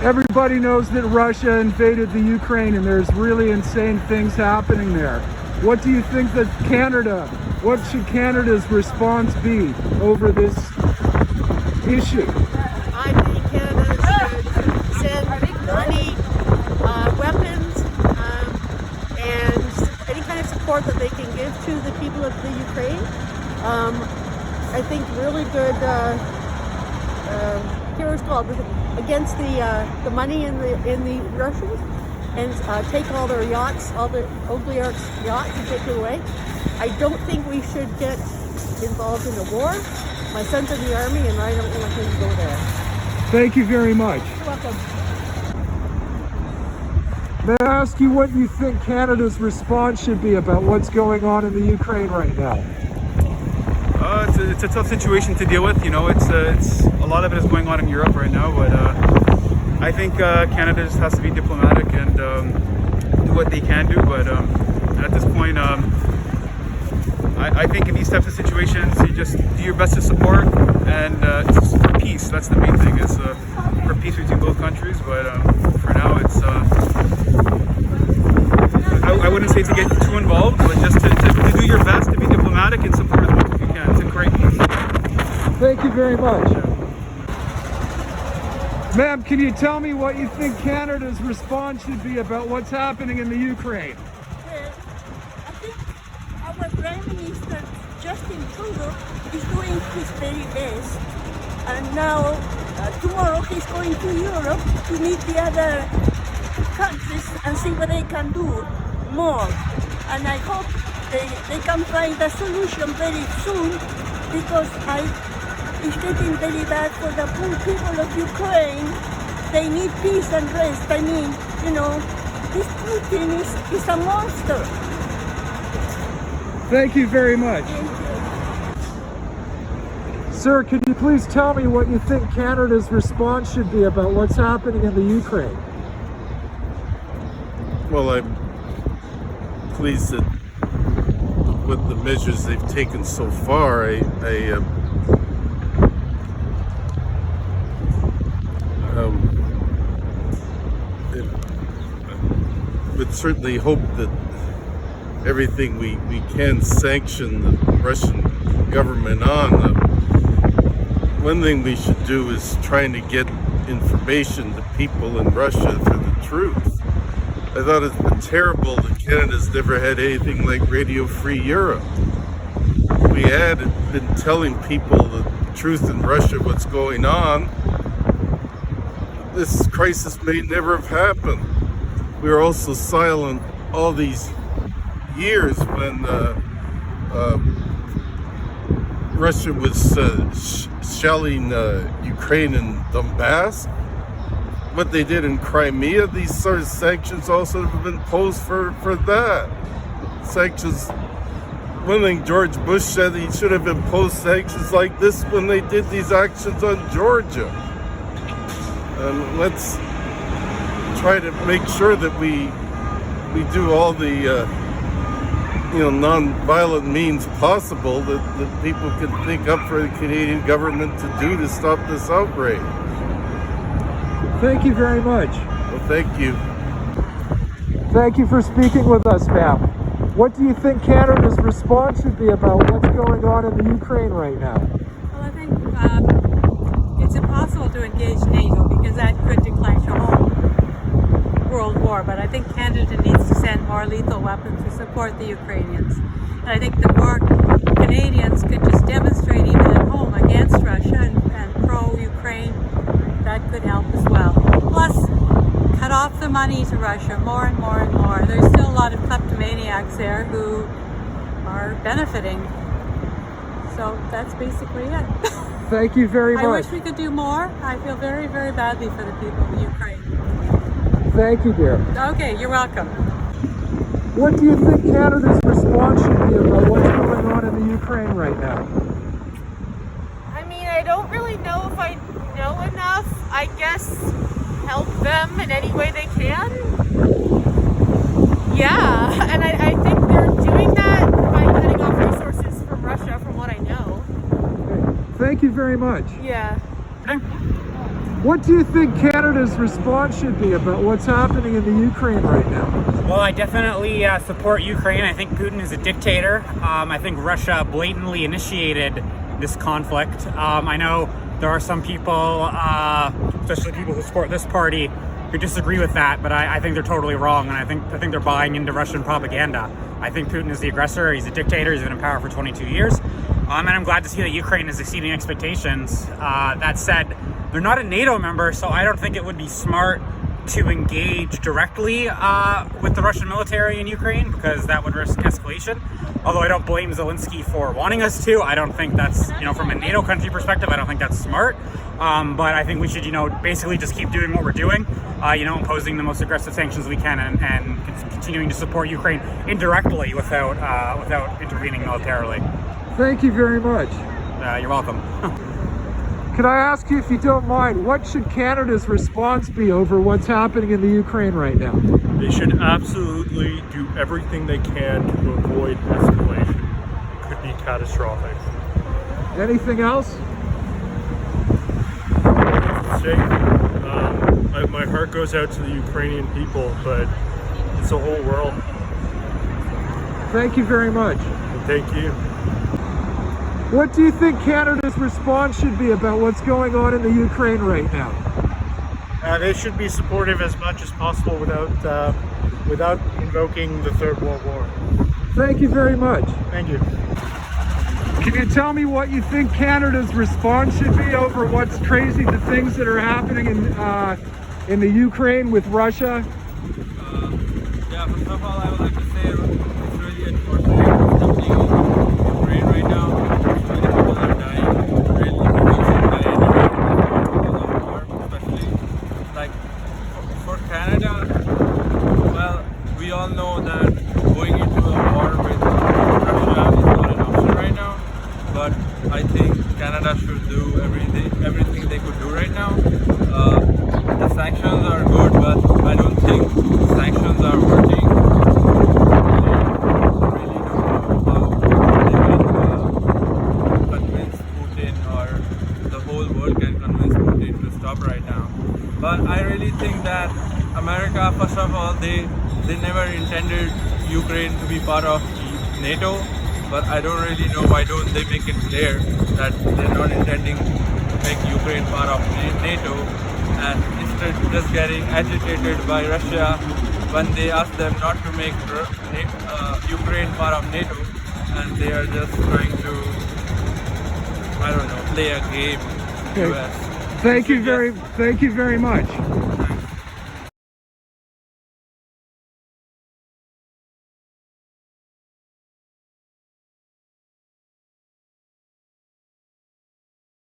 Everybody knows that Russia invaded the Ukraine and there's really insane things happening there. What do you think that what should Canada's response be over this issue? I think Canada should send money, weapons, and any kind of support that they can give to the people of the Ukraine. I think really good, here's called against the money in the Russians, and take all their yachts, all the oligarchs' yachts, and take it away. I don't think we should get involved in a war. My son's in the army, and I don't want him to go there. Thank you very much. You're welcome. May I ask you what you think Canada's response should be about what's going on in the Ukraine right now? It's a tough situation to deal with. You know, it's a lot of it is going on in Europe right now, but I think Canada just has to be diplomatic and do what they can do. But at this point, I think in these types of situations, you just do your best to support, and it's for peace. That's the main thing, is for peace between both countries. But for now, it's I wouldn't say to get too involved, but just to do your best to be diplomatic and support as much as you can. It's a great peace. Thank you very much. Ma'am, can you tell me what you think Canada's response should be about what's happening in the Ukraine? I think our Prime Minister, Justin Trudeau, is doing his very best. And now, tomorrow he's going to Europe to meet the other countries and see what they can do more. And I hope they can find a solution very soon, because it's getting very bad for the poor people of Ukraine. They need peace and rest. I mean, you know, this Putin is a monster. Thank you very much. Sir, could you please tell me what you think Canada's response should be about what's happening in the Ukraine? Well, I'm pleased that with the measures they've taken so far, I would certainly hope that everything we can sanction the Russian government on. One thing we should do is trying to get information to people in Russia for the truth. I thought it's been terrible that Canada's never had anything like Radio Free Europe. We had been telling people the truth in Russia, what's going on. This crisis may never have happened. We were also silent all these years when Russia was shelling Ukraine and Donbass. What they did in Crimea, these sort of sanctions also have been imposed for that. Sanctions, one thing George Bush said, he should have imposed sanctions like this when they did these actions on Georgia. And let's try to make sure that we do all the non-violent means possible that people can think up for the Canadian government to do to stop this outrage. Thank you very much. Well, thank you. Thank you for speaking with us, ma'am. What do you think Canada's response should be about what's going on in the Ukraine right now? Well, I think it's impossible to engage NATO because that could declench a whole world war. But I think Canada needs to send more lethal weapons to support the Ukrainians. And I think the more Canadians could just demonstrate even at home against Russia and pro-Ukraine, that could help as well. Plus, cut off the money to Russia more and more and more. There's still a lot of kleptomaniacs there who are benefiting. So that's basically it. Thank you very much. I wish we could do more. I feel very, very badly for the people of Ukraine. Thank you, dear. Okay, you're welcome. What do you think Canada's response should be about what's going on in the Ukraine right now? I mean, I don't really know if I know enough. I guess help them in any way they can. Yeah, and I think they're doing that by cutting off resources from Russia, from what I know. Thank you very much. Yeah. What do you think Canada's response should be about what's happening in the Ukraine right now? Well, I definitely support Ukraine. I think Putin is a dictator. I think Russia blatantly initiated this conflict. I know there are some people, especially people who support this party, who disagree with that, but I think they're totally wrong, and I think they're buying into Russian propaganda. I think Putin is the aggressor. He's a dictator. He's been in power for 22 years, and I'm glad to see that Ukraine is exceeding expectations. That said, they're not a NATO member, so I don't think it would be smart to engage directly with the Russian military in Ukraine, because that would risk escalation. Although I don't blame Zelensky for wanting us to. I don't think that's, from a NATO country perspective, I don't think that's smart. But I think we should, basically just keep doing what we're doing, imposing the most aggressive sanctions we can, and continuing to support Ukraine indirectly without intervening militarily. Thank you very much. You're welcome. Can I ask you, if you don't mind, what should Canada's response be over what's happening in the Ukraine right now? They should absolutely do everything they can to avoid escalation. It could be catastrophic. Anything else? My heart goes out to the Ukrainian people, but it's the whole world. Thank you very much. Thank you. What do you think Canada's response should be about what's going on in the Ukraine right now? They should be supportive as much as possible without invoking the Third World War. Thank you very much. Thank you. Can you tell me what you think Canada's response should be over what's crazy, the things that are happening in the Ukraine with Russia? Yeah, first of all, I would like to say it's really unfortunate what's happening in Ukraine right now. Many people are dying. Really, people should die anyway because of war, especially. Like, for Canada, well, we all know that going into a war with Russia is not an option right now. But I think Canada should do everything they could do right now. The sanctions are good, but I don't think sanctions are working. I really don't know how they can convince Putin, or the whole world can convince Putin to stop right now. But I really think that America, first of all, they never intended Ukraine to be part of NATO. But I don't really know why don't they make it clear that they're not intending to make Ukraine part of NATO, and instead just getting agitated by Russia when they ask them not to make Ukraine part of NATO, and they are just trying to, play a game. Okay. US. Thank you very much.